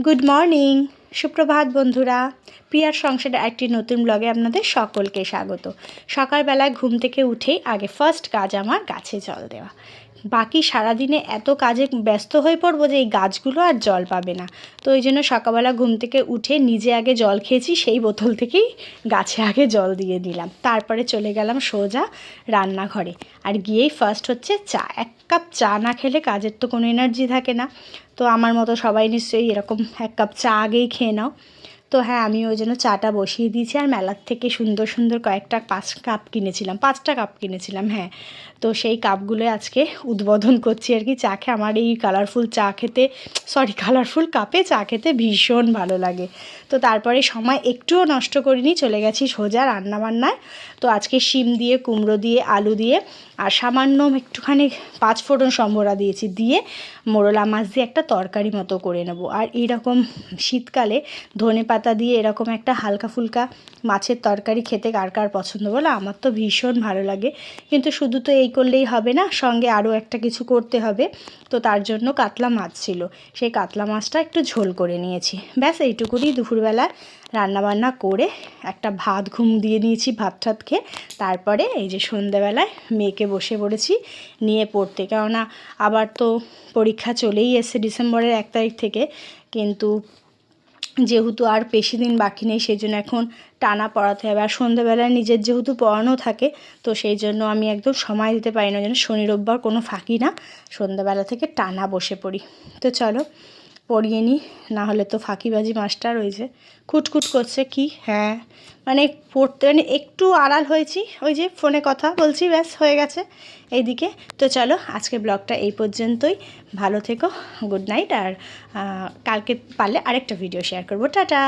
Good morning, সুপ্রভাত বন্ধুরা। প্রিয়ার সংসারে একটি নতুন ব্লগে আপনাদের সকলকে স্বাগত। সকালবেলায় ঘুম থেকে উঠেই আগে ফার্স্ট কাজ আমার গাছে জল দেওয়া। বাকি সারাদিনে এত কাজে ব্যস্ত হয়ে পড়বো যে এই গাছগুলো আর জল পাবে না। তো ওই জন্য সকালবেলা ঘুম থেকে উঠে নিজে আগে জল খেয়েছি, সেই বোতল থেকেই গাছে আগে জল দিয়ে দিলাম। তারপরে চলে গেলাম সোজা রান্নাঘরে, আর গিয়েই ফার্স্ট হচ্ছে চা। 1 কাপ চা না খেলে কাজের তো কোনো এনার্জি থাকে না। তো আমার মতো সবাই নিশ্চয়ই এরকম 1 কাপ চা আগেই খেয়ে নাও। তো হ্যাঁ, আমি ওই জন্য চাটা বসিয়ে দিয়েছি। আর মেলার থেকে সুন্দর সুন্দর কয়েকটা 5টা কাপ কিনেছিলাম। হ্যাঁ, তো সেই কাপগুলো আজকে উদ্বোধন করছি আর কি। চা খেয়ে আমার এই কালারফুল কাপে চা খেতে ভীষণ ভালো লাগে। তো তারপরে সময় একটুও নষ্ট করিনি, চলে গেছি সোজা রান্নাবান্নায়। তো আজকে শিম দিয়ে, কুমড়ো দিয়ে, আলু দিয়ে আর সামান্য একটুখানি 5 ফোড়ন সম্বরা দিয়েছি, দিয়ে মোরলা মাছ দিয়ে একটা তরকারি মতো করে নেব। আর এইরকম শীতকালে ধনেপাতা দিয়ে এরকম একটা হালকা ফুলকা মাছের তরকারি খেতে কার কার পছন্দ বলো? আমার তো ভীষণ ভালো লাগে। কিন্তু শুধু তো এই করলেই হবে না, সঙ্গে আরও একটা কিছু করতে হবে। তো তার জন্য কাতলা মাছ ছিল, সেই কাতলা মাছটা একটু ঝোল করে নিয়েছি। ব্যাস এইটুকুনি দুপুরবেলা রান্নাবান্না করে একটা ভাত ঘুম দিয়ে নিয়েছি, ভাত ঠাত খেয়ে। তারপরে এই যে সন্ধ্যেবেলায় মেয়েকে বসে পড়েছি নিয়ে পড়তে, কেননা আবার তো পরীক্ষা চলেই এসেছে ডিসেম্বরের 1 তারিখ থেকে। কিন্তু যেহেতু আর বেশি দিন বাকি নেই, সেই জন্য এখন টানা পড়াতে হবে। আর সন্ধ্যেবেলায় নিজের যেহেতু পড়ানো থাকে, তো সেই জন্য আমি একদম সময় দিতে পারি না, যেন শনি রোববার কোনো ফাঁকি না, সন্ধ্যাবেলা থেকে টানা বসে পড়ি। তো চলো পড়িয়ে নিই, না হলে তো ফাঁকিবাজি মাস্টার ওই যে খুটখুট করছে কি। হ্যাঁ, মানে পড়তে একটু আড়াল হয়েছি, ওই যে ফোনে কথা বলছি, ব্যাস হয়ে গেছে এইদিকে। তো চলো আজকের ব্লগটা এই পর্যন্তই। ভালো থেকো, গুড নাইট। আর কালকে পারলে আরেকটা ভিডিও শেয়ার করবো। টাটা।